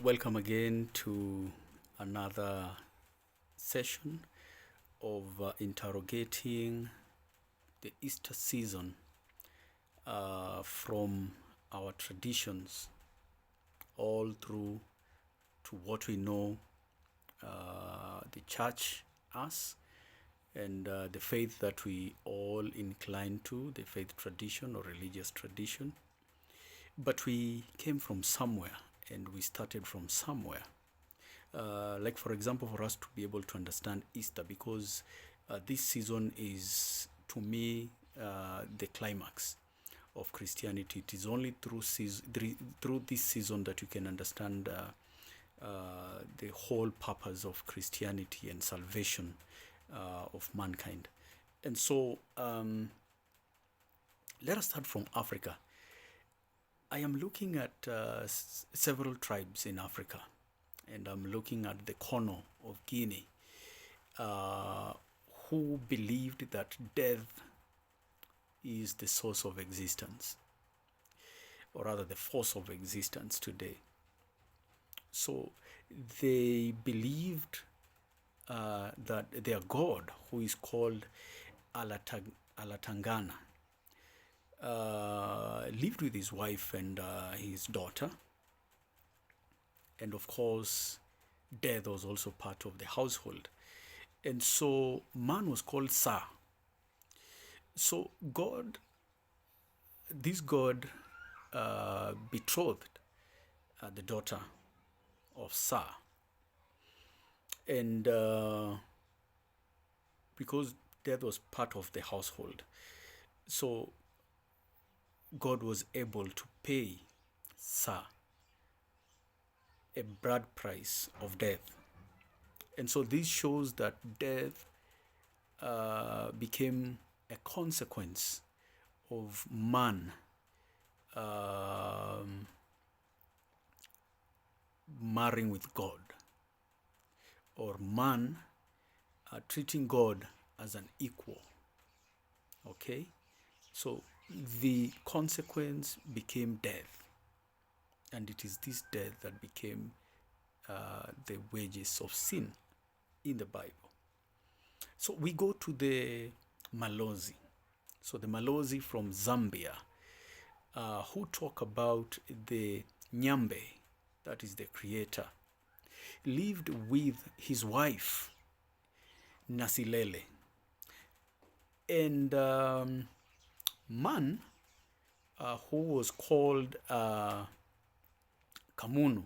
Welcome again to another session of interrogating the Easter season from our traditions all through to what we know the church as and the faith that we all incline to, the faith tradition or religious tradition. But we came from somewhere and we started from somewhere. Like, for example, for us to be able to understand Easter, because this season is, to me, the climax of Christianity. It is only through this season that you can understand the whole purpose of Christianity and salvation of mankind. And so, let us start from Africa. I am looking at several tribes in Africa, and I'm looking at the corner of Guinea, who believed that death is the source of existence, or rather the force of existence today. So they believed that their god, who is called Alatangana, lived with his wife and his daughter. And of course, death was also part of the household. And so man was called Sa. So this God betrothed the daughter of Sa. And because death was part of the household, so God was able to pay Sa a bride price of death. And so this shows that death became a consequence of man marrying with God, or man treating God as an equal. Okay? So the consequence became death, and it is this death that became the wages of sin in the Bible. So we go to the Malozi. So the Malozi from Zambia, who talk about the Nyambe, that is the creator, lived with his wife, Nasilele. And man, who was called Kamunu,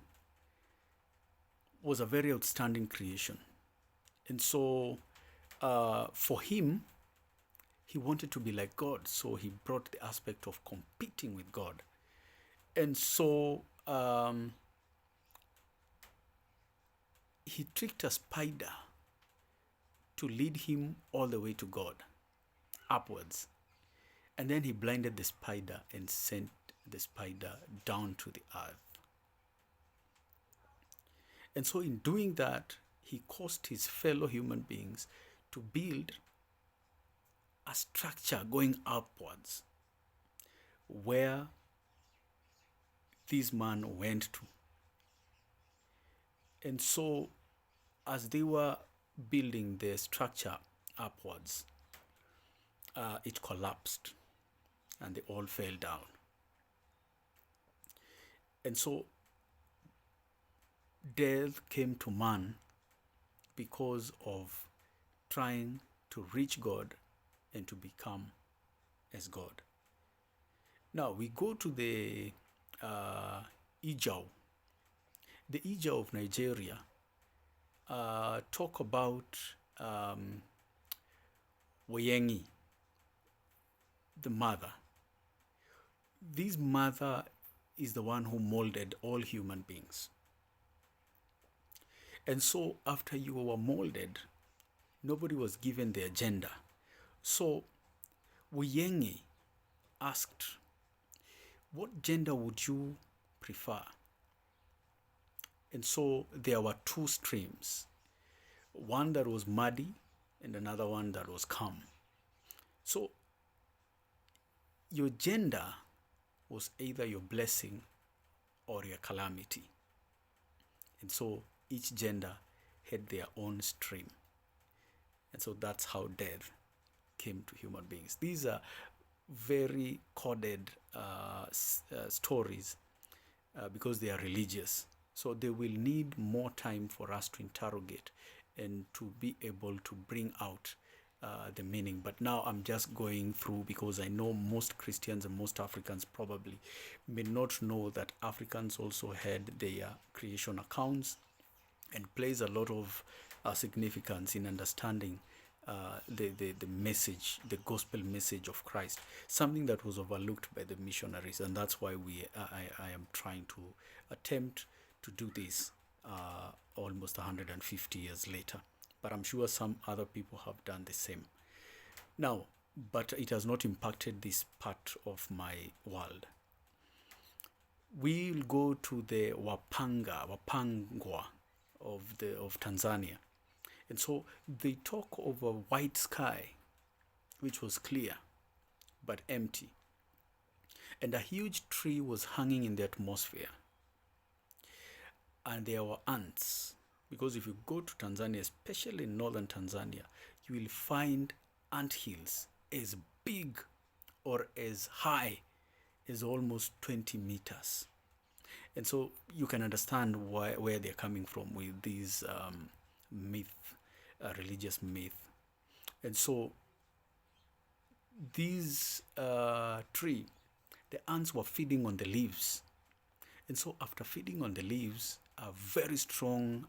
was a very outstanding creation. And so for him, he wanted to be like God. So he brought the aspect of competing with God. And so he tricked a spider to lead him all the way to God, upwards. And then he blinded the spider and sent the spider down to the earth. And so in doing that, he caused his fellow human beings to build a structure going upwards where this man went to. And so as they were building the structure upwards, it collapsed and they all fell down. And so death came to man because of trying to reach God and to become as God. Now we go to the Ijao. The Ijao of Nigeria talk about Wayengi, the mother. This mother is the one who molded all human beings. And so after you were molded, nobody was given their gender. So Wayengi asked, what gender would you prefer? And so there were two streams, one that was muddy and another one that was calm. So your gender was either your blessing or your calamity. And so each gender had their own stream. And so that's how death came to human beings. These are very coded stories because they are religious. So they will need more time for us to interrogate and to be able to bring out the meaning. But now I'm just going through, because I know most Christians and most Africans probably may not know that Africans also had their creation accounts, and plays a lot of significance in understanding the message, the gospel message of Christ, something that was overlooked by the missionaries. And that's why I am trying to attempt to do this almost 150 years later. But I'm sure some other people have done the same. Now, but it has not impacted this part of my world. We'll go to the Wapangwa of Tanzania. And so they talk of a white sky, which was clear but empty. And a huge tree was hanging in the atmosphere. And there were ants. Because if you go to Tanzania, especially in northern Tanzania, you will find ant hills as big or as high as almost 20 meters. And so you can understand where they're coming from with these religious myth. And so these tree, the ants were feeding on the leaves. And so after feeding on the leaves, a very strong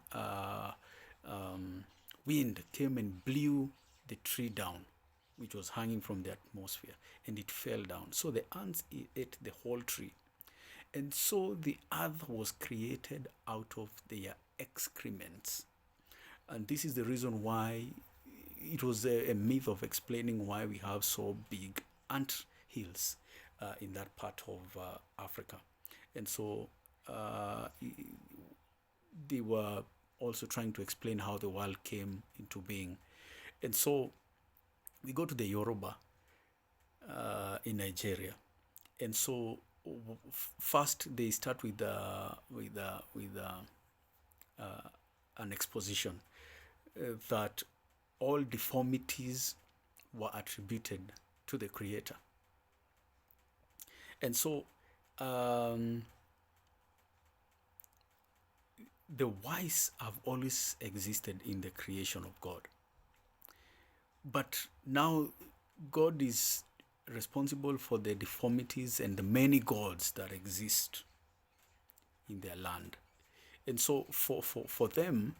wind came and blew the tree down, which was hanging from the atmosphere, and it fell down. So the ants ate the whole tree. And so the earth was created out of their excrements. And this is the reason why it was a myth of explaining why we have so big ant hills in that part of Africa. And so they were also trying to explain how the world came into being. And so we go to the Yoruba in Nigeria. And so first they start with an exposition that all deformities were attributed to the Creator. And so the wise have always existed in the creation of God. But now God is responsible for the deformities and the many gods that exist in their land. And so for them,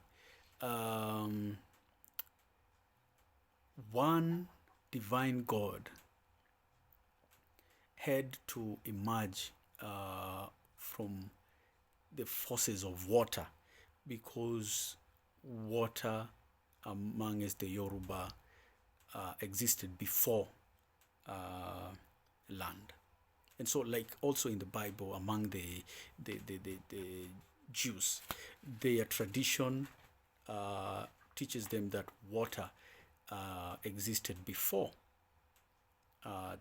one divine God had to emerge from the forces of water, because water amongst the Yoruba existed before land. And so, like also in the Bible, among the Jews, their tradition teaches them that water existed before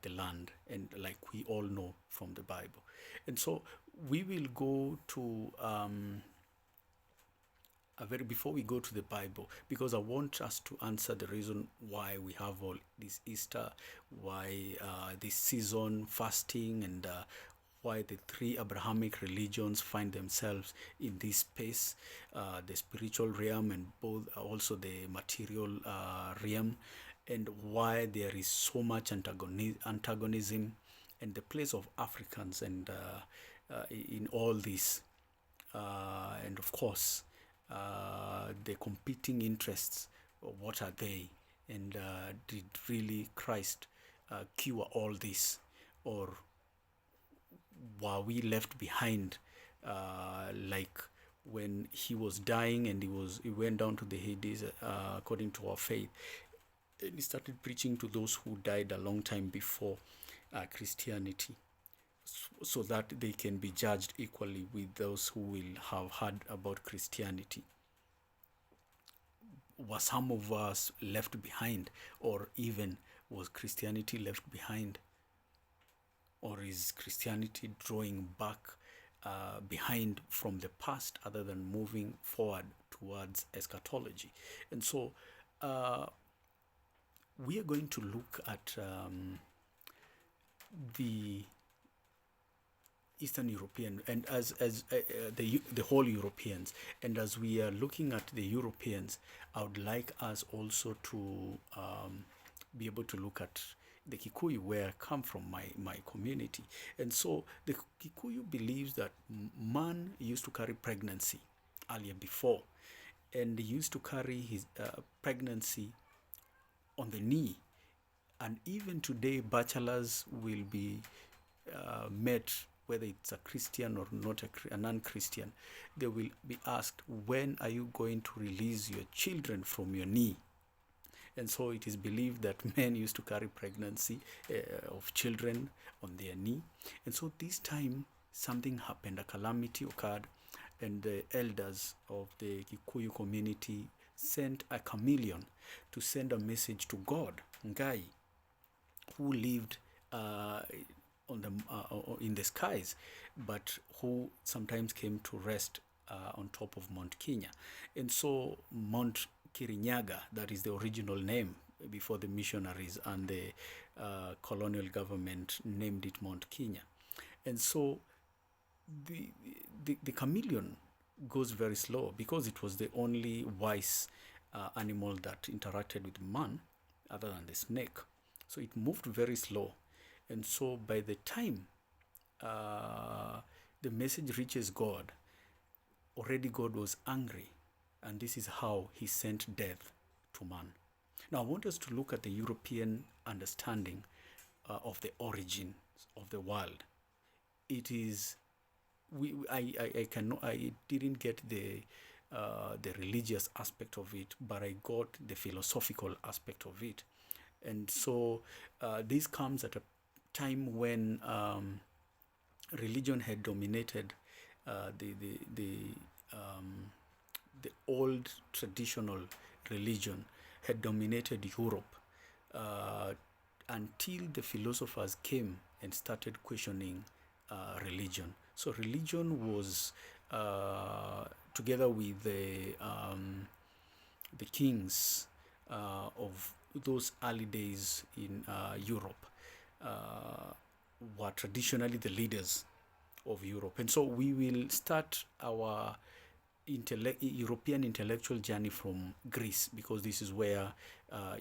the land, and like we all know from the Bible. And so we will go to before we go to the Bible, because I want us to answer the reason why we have all this Easter, why this season fasting, and why the three Abrahamic religions find themselves in this space, the spiritual realm and both also the material realm, and why there is so much antagonism, and the place of Africans and in all this, and of course the competing interests. What are they, and did really Christ cure all this, or were we left behind, like when he was dying and he went down to the Hades according to our faith, and he started preaching to those who died a long time before Christianity, so that they can be judged equally with those who will have heard about Christianity. Were some of us left behind, or even was Christianity left behind? Or is Christianity drawing back behind from the past other than moving forward towards eschatology. And so we are going to look at the Eastern European and as the whole Europeans. And as we are looking at the Europeans, I would like us also to be able to look at the Kikuyu, where I come from, my community. And so the Kikuyu believes that man used to carry pregnancy earlier before, and he used to carry his pregnancy on the knee. And even today, bachelors will be met, whether it's a Christian or not a non-Christian. They will be asked, when are you going to release your children from your knee? And so it is believed that men used to carry pregnancy of children on their knee. And so this time something happened, a calamity occurred, and the elders of the Kikuyu community sent a chameleon to send a message to God, Ngai, who lived in the skies, but who sometimes came to rest on top of Mount Kenya. And so Mount Kirinyaga, that is the original name before the missionaries and the colonial government named it Mount Kenya. And so the chameleon goes very slow because it was the only wise animal that interacted with man other than the snake. So it moved very slow. And so by the time the message reaches God, already God was angry. And this is how he sent death to man. Now I want us to look at the European understanding of the origins of the world. It is, I didn't get the religious aspect of it, but I got the philosophical aspect of it. And so this comes at a time when religion had dominated the old traditional religion had dominated Europe until the philosophers came and started questioning religion. So religion was, together with the kings of those early days in Europe, were traditionally the leaders of Europe. And so we will start our European intellectual journey from Greece, because this is where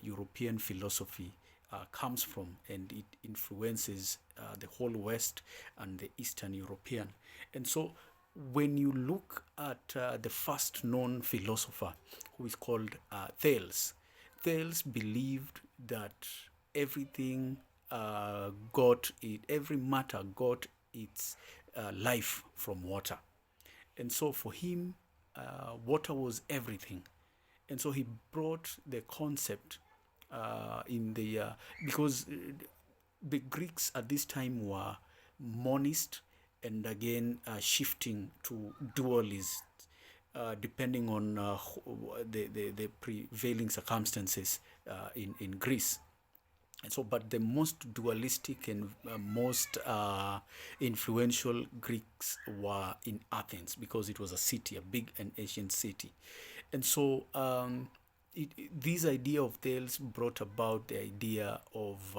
European philosophy comes from, and it influences the whole West and the Eastern European. And so when you look at the first known philosopher, who is called Thales, Thales believed that everything every matter got its life from water. And so for him, water was everything. And so he brought the concept because the Greeks at this time were monist, and again shifting to dualists, depending on the prevailing circumstances in Greece. And so, but the most dualistic and most influential Greeks were in Athens, because it was a city, a big and ancient city. And so this idea of Thales brought about the idea of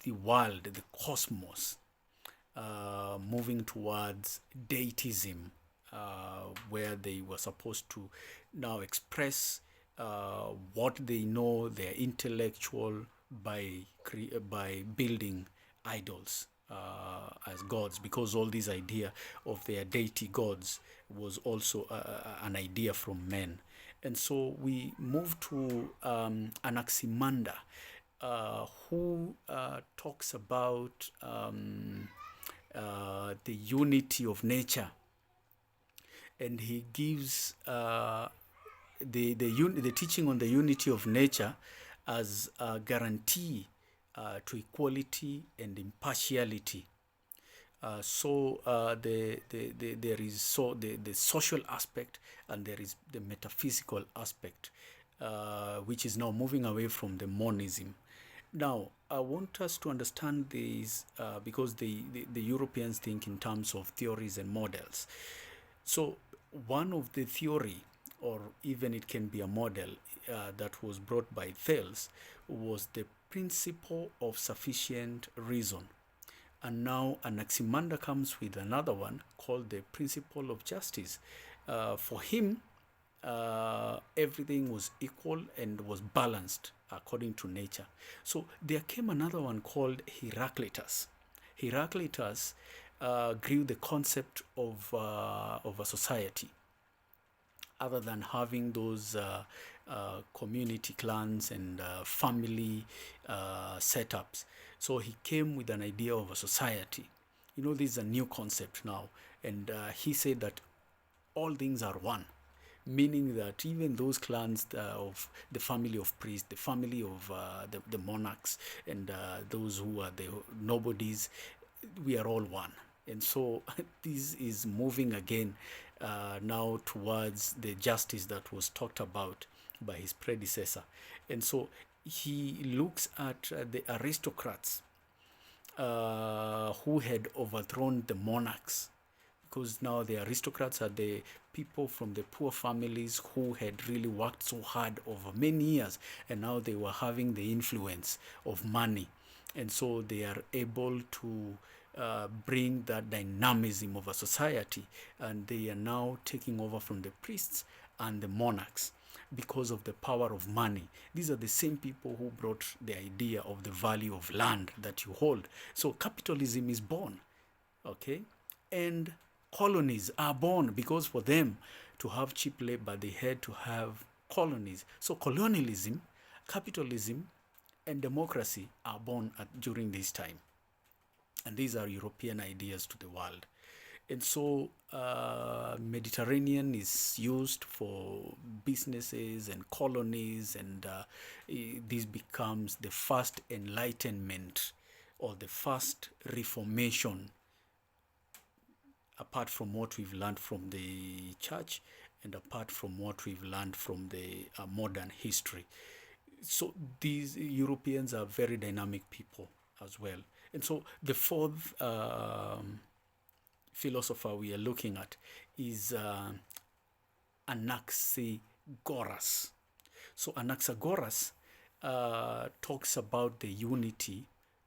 the world, the cosmos, moving towards deitism, where they were supposed to now express what they know, their intellectual, by building idols as gods, because all this idea of their deity gods was also an idea from men. And so we move to Anaximander, who talks about the unity of nature, and he gives the teaching on the unity of nature as a guarantee to equality and impartiality. There is the social aspect, and there is the metaphysical aspect, which is now moving away from the monism. Now, I want us to understand this because the Europeans think in terms of theories and models. So, one of the theory, or even it can be a model that was brought by Thales, was the principle of sufficient reason. And now Anaximander comes with another one called the principle of justice. For him, everything was equal and was balanced according to nature. So there came another one called Heraclitus. Heraclitus grew the concept of a society other than having those community clans and family setups. So he came with an idea of a society. You know, this is a new concept now. And he said that all things are one, meaning that even those clans of the family of priests, the family of the monarchs, and those who are the nobodies, we are all one. And so this is moving again now towards the justice that was talked about by his predecessor. And so he looks at the aristocrats who had overthrown the monarchs, because now the aristocrats are the people from the poor families who had really worked so hard over many years, and now they were having the influence of money, and so they are able to bring that dynamism of a society, and they are now taking over from the priests and the monarchs because of the power of money. These are the same people who brought the idea of the value of land that you hold. So capitalism is born, okay? And colonies are born because for them to have cheap labor, they had to have colonies. So colonialism, capitalism, and democracy are born during this time. And these are European ideas to the world. And so Mediterranean is used for businesses and colonies, and this becomes the first enlightenment or the first reformation, apart from what we've learned from the church and apart from what we've learned from the modern history. So these Europeans are very dynamic people as well. And so the fourth philosopher we are looking at is Anaxagoras. So Anaxagoras talks about the unity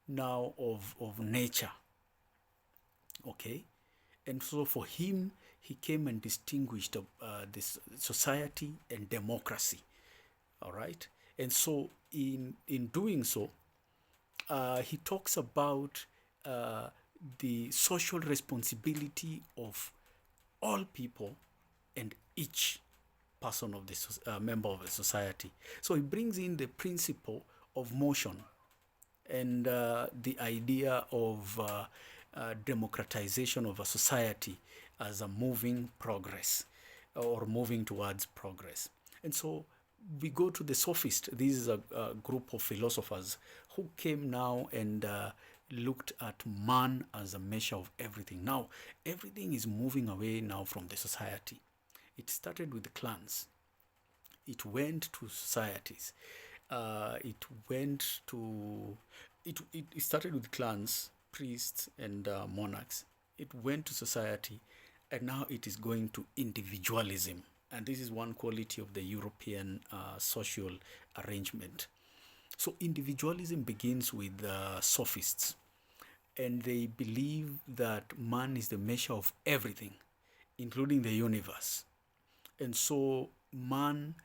now of nature. Okay? And so for him, he came and distinguished this society and democracy. All right? And so in doing so, he talks about the social responsibility of all people and each person of the member of the society. So he brings in the principle of motion and the idea of democratization of a society as a moving progress or moving towards progress. And so we go to the sophists. This is a group of philosophers who came now and looked at man as a measure of everything. Now, everything is moving away now from the society. It started with the clans. It went to societies. It started with clans, priests, and monarchs. It went to society, and now it is going to individualism. And this is one quality of the European social arrangement. So individualism begins with sophists, and they believe that man is the measure of everything, including the universe. And so man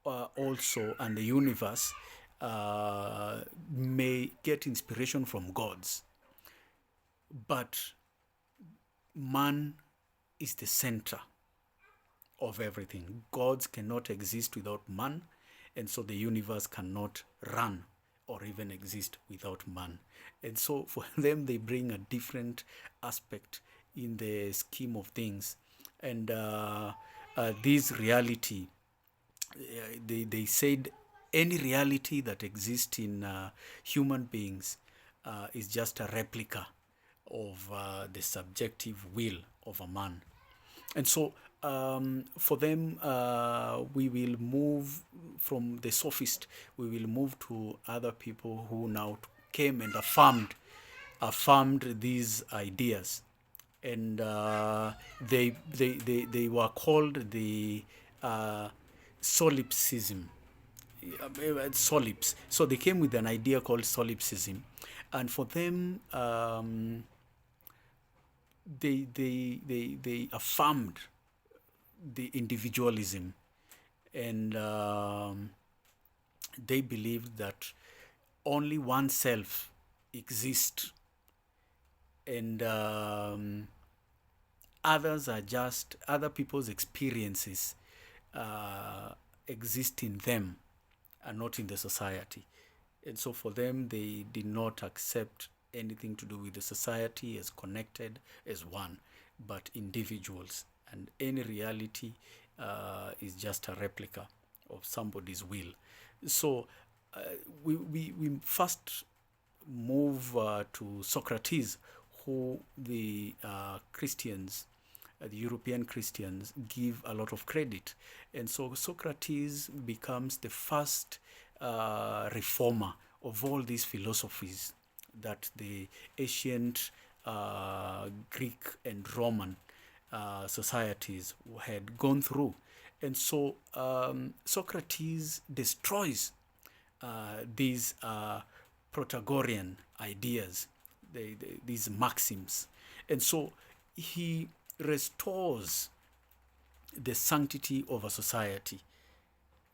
also and the universe may get inspiration from gods, but man is the center of everything. Gods cannot exist without man, and so the universe cannot run or even exist without man. And so for them, they bring a different aspect in the scheme of things. And this reality, they said any reality that exists in human beings is just a replica of the subjective will of a man. And so for them, we will move from the sophist, we will move to other people who now came and affirmed these ideas. And they were called the solipsism. Solips. So they came with an idea called solipsism. And for them, they affirmed the individualism, and they believed that only oneself exists, and others are just other people's experiences exist in them and not in the society. And so for them, they did not accept anything to do with the society as connected as one, but individuals. And any reality is just a replica of somebody's will. So we first move to Socrates, who the Christians, the European Christians, give a lot of credit. And so Socrates becomes the first reformer of all these philosophies that the ancient Greek and Roman societies had gone through. And so Socrates destroys these Protagorean ideas, these maxims. And so he restores the sanctity of a society,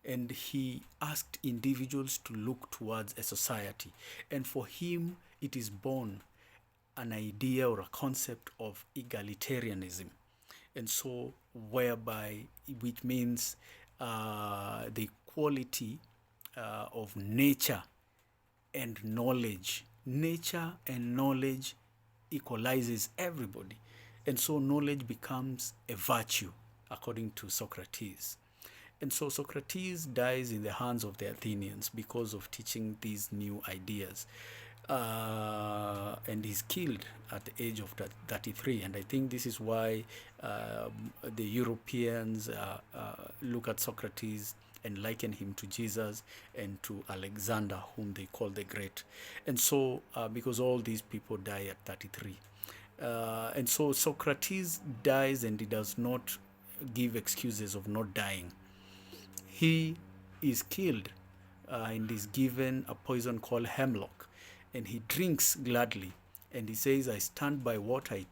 and he asked individuals to look towards a society. And for him, it is born an idea or a concept of egalitarianism. And so, whereby, which means the equality of nature and knowledge. Nature and knowledge equalizes everybody. And so knowledge becomes a virtue, according to Socrates. And so Socrates dies in the hands of the Athenians because of teaching these new ideas. And he's killed at the age of 33. And I think this is why the Europeans look at Socrates and liken him to Jesus and to Alexander, whom they call the Great. And so, because all these people die at 33. And so Socrates dies, and he does not give excuses of not dying. He is killed and is given a poison called hemlock, and he drinks gladly. And he says, I stand by what I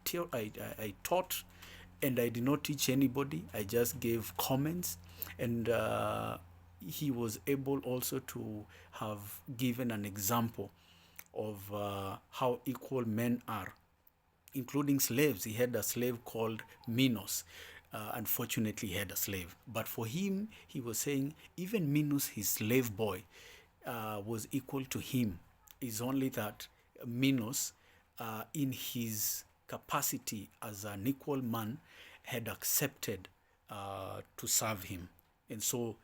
taught, and I did not teach anybody. I just gave comments. And he was able also to have given an example of how equal men are, including slaves. He had a slave called Minos. Unfortunately, he had a slave. But for him, he was saying even Minos, his slave boy, was equal to him. It's only that Minos, in his capacity as an equal man, had accepted to serve him. And so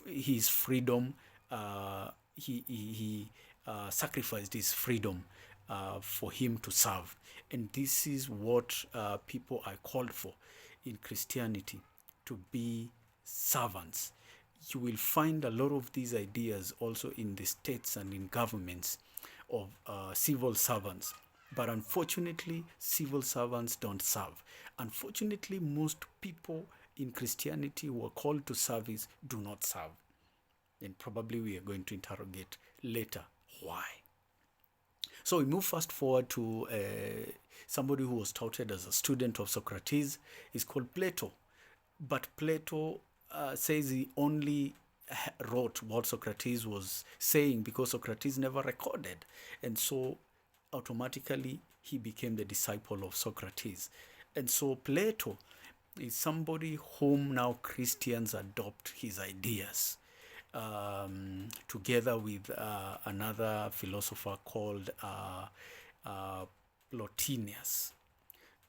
his freedom, he sacrificed his freedom for him to serve. And this is what people are called for in Christianity, to be servants. You will find a lot of these ideas also in the states and in governments of civil servants. But unfortunately, civil servants don't serve. Unfortunately, most people in Christianity who are called to service do not serve. And probably we are going to interrogate later why. So we move fast forward to somebody who was touted as a student of Socrates. He's called Plato. But Plato says he only wrote what Socrates was saying because Socrates never recorded. And so automatically he became the disciple of Socrates. And so Plato is somebody whom now Christians adopt his ideas, together with another philosopher called Plotinus.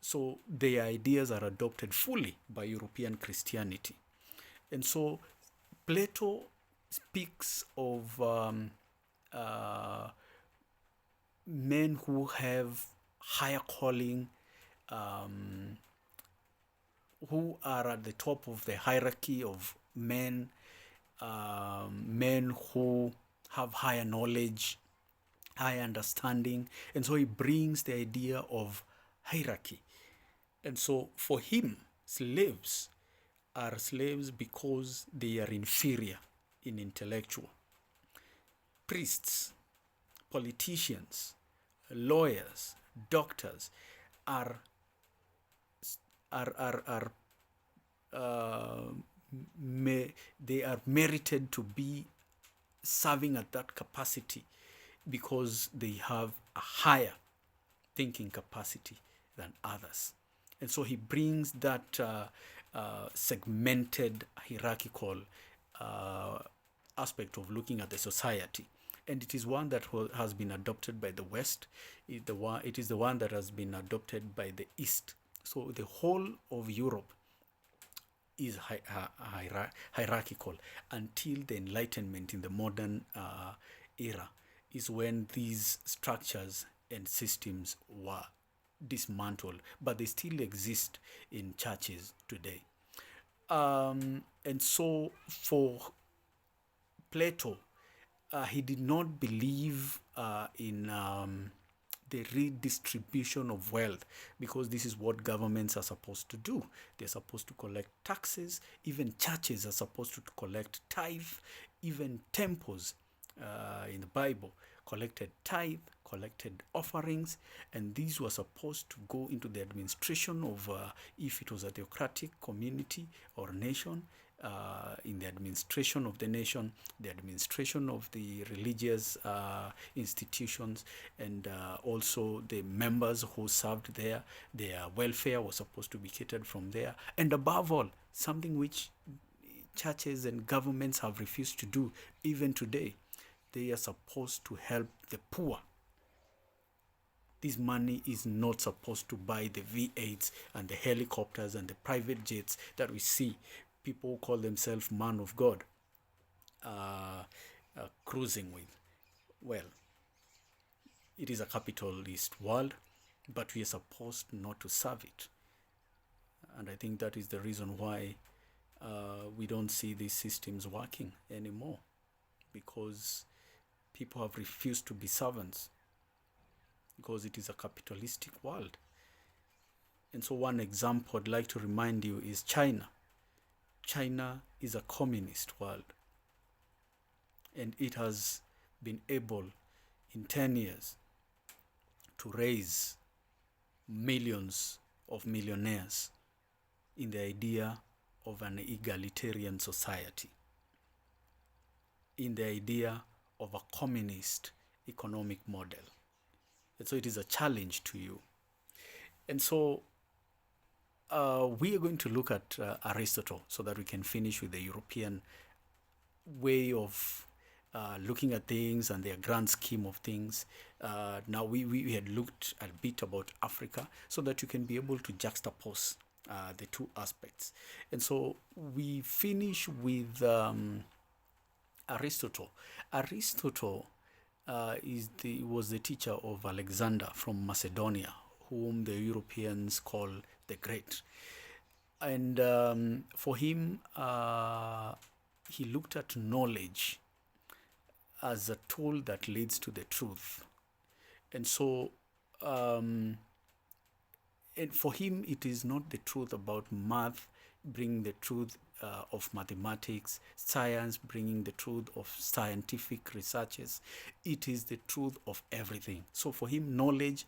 So their ideas are adopted fully by European Christianity. And so Plato speaks of men who have higher calling, who are at the top of the hierarchy of men, men who have higher knowledge, higher understanding. And so he brings the idea of hierarchy. And so for him, slaves are slaves because they are inferior in intellectual. Priests, politicians, lawyers, doctors are they are merited to be serving at that capacity because they have a higher thinking capacity than others. And so he brings that segmented hierarchical aspect of looking at the society. And it is one that has been adopted by the West. It is the one that has been adopted by the East. So the whole of Europe is hierarchical until the Enlightenment in the modern era is when these structures and systems were dismantled, but they still exist in churches today. And so for Plato, he did not believe in the redistribution of wealth, because this is what governments are supposed to do. They're supposed to collect taxes. Even churches are supposed to collect tithe. Even temples in the Bible collected tithe, collected offerings, and these were supposed to go into the administration of, if it was a theocratic community or nation, in the administration of the nation, the administration of the religious institutions, and also the members who served there. Their welfare was supposed to be catered from there. And above all, something which churches and governments have refused to do even today, they are supposed to help the poor. This money is not supposed to buy the V8s and the helicopters and the private jets that we see people who call themselves man of God cruising with. Well, it is a capitalist world, but we are supposed not to serve it. And I think that is the reason why we don't see these systems working anymore, because people have refused to be servants, because it is a capitalistic world. And so one example I'd like to remind you is China. China is a communist world, and it has been able in 10 years to raise millions of millionaires in the idea of an egalitarian society, in the idea of a communist economic model. And so it is a challenge to you. And so we are going to look at Aristotle so that we can finish with the European way of looking at things and their grand scheme of things. Now we had looked a bit about Africa so that you can be able to juxtapose the two aspects. And so we finish with Aristotle. Aristotle was the teacher of Alexander from Macedonia, whom the Europeans call the Great. And for him, he looked at knowledge as a tool that leads to the truth. And so, and for him, it is not the truth about math bringing the truth of mathematics, science bringing the truth of scientific researches. It is the truth of everything. So for him, knowledge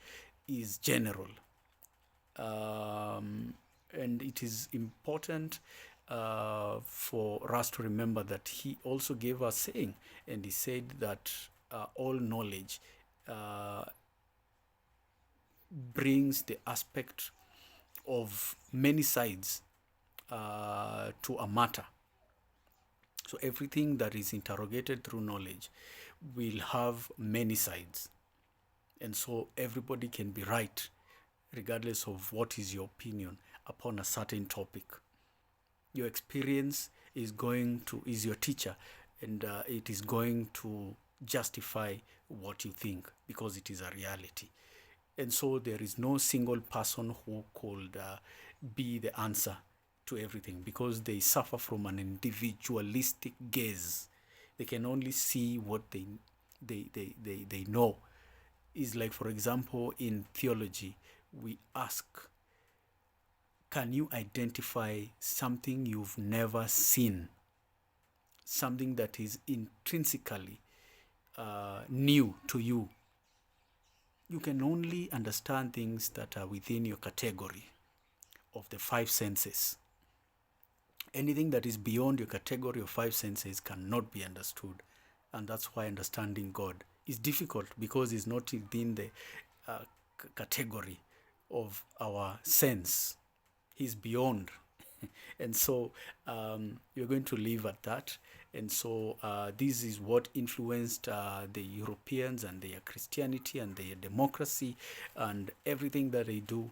is general. And it is important for us to remember that he also gave a saying, and he said that all knowledge brings the aspect of many sides to a matter. So everything that is interrogated through knowledge will have many sides. And so everybody can be right, regardless of what is your opinion upon a certain topic. Your experience is your teacher, and it is going to justify what you think, because it is a reality. And so there is no single person who could be the answer to everything, because they suffer from an individualistic gaze. They can only see what they know. Is like, for example, in theology, we ask, can you identify something you've never seen? Something that is intrinsically new to you. You can only understand things that are within your category of the five senses. Anything that is beyond your category of five senses cannot be understood. And that's why understanding God is difficult, because it's not within the category of our sense. He's beyond. And so you're going to leave at that. And so this is what influenced the Europeans and their Christianity and their democracy and everything that they do,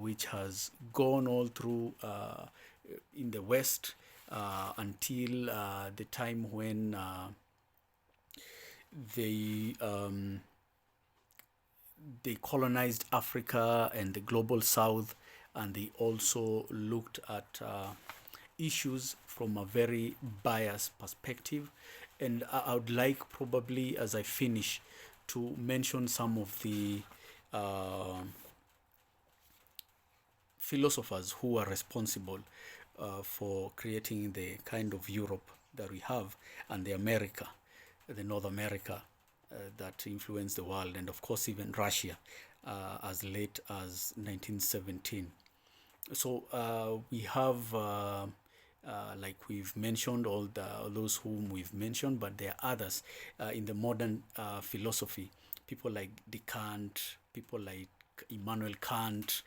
which has gone all through in the West until the time when they colonized Africa and the global South, and they also looked at issues from a very biased perspective. And I would like, probably as I finish, to mention some of the philosophers who are responsible for creating the kind of Europe that we have, and the America, the North America that influenced the world, and of course even Russia as late as 1917. So we have, like we've mentioned, all those whom we've mentioned, but there are others in the modern philosophy. People like Descartes, people like Immanuel Kant,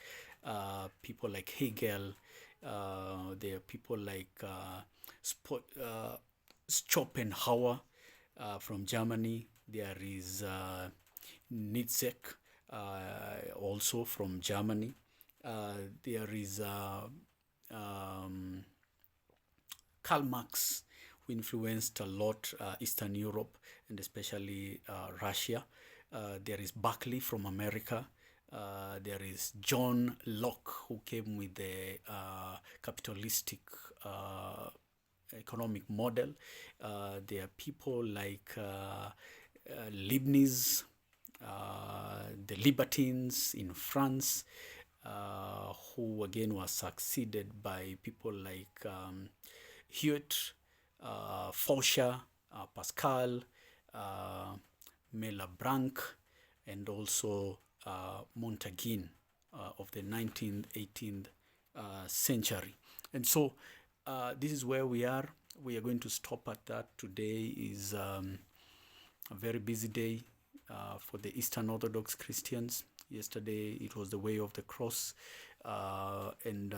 people like Hegel. There are people like Schopenhauer from Germany. There is Nietzsche, also from Germany. There is Karl Marx, who influenced a lot Eastern Europe and especially Russia. There is Berkeley from America. There is John Locke, who came with the capitalistic economic model. There are people like Leibniz, the libertines in France, who again was succeeded by people like Hewitt, Faucher, Pascal, Malebranche, and also Montaigne of the 19th, 18th century. And so this is where we are. We are going to stop at that. Today is a very busy day for the Eastern Orthodox Christians. Yesterday it was the Way of the Cross, and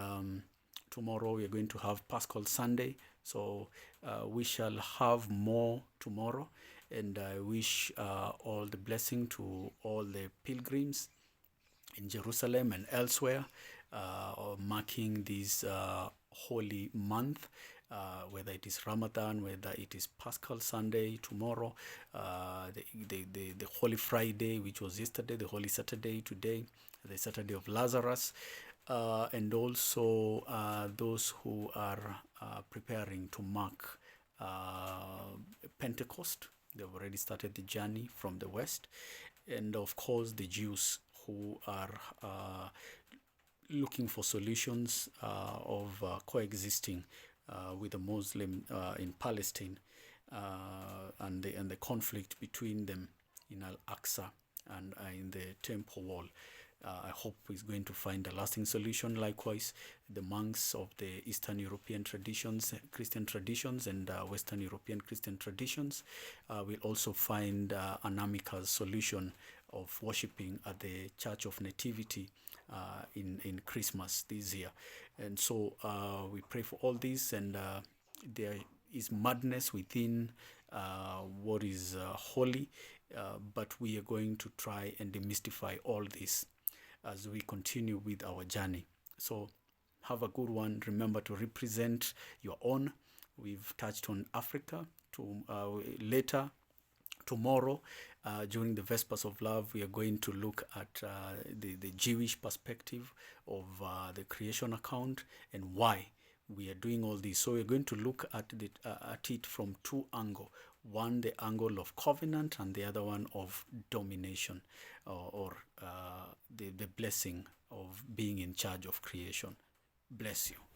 tomorrow we are going to have Paschal Sunday. So we shall have more tomorrow, and I wish all the blessing to all the pilgrims in Jerusalem and elsewhere, marking this holy month, whether it is Ramadan, whether it is Paschal Sunday tomorrow, the Holy Friday, which was yesterday, the Holy Saturday today, the Saturday of Lazarus, and also those who are preparing to mark Pentecost. They've already started the journey from the West. And of course, the Jews who are looking for solutions of coexisting with the Muslim in Palestine, and the conflict between them in Al-Aqsa and in the Temple Wall. I hope is going to find a lasting solution. Likewise, the monks of the Eastern European traditions, Christian traditions, and Western European Christian traditions will also find an amicable solution of worshipping at the Church of Nativity in Christmas this year. And so we pray for all this, and there is madness within what is holy, but we are going to try and demystify all this as we continue with our journey. So have a good one. Remember to represent your own. We've touched on Africa. To later Tomorrow, during the Vespers of Love, we are going to look at the Jewish perspective of the creation account and why we are doing all this. So we're going to look at it from two angles. One, the angle of covenant, and the other one of domination, or the blessing of being in charge of creation. Bless you.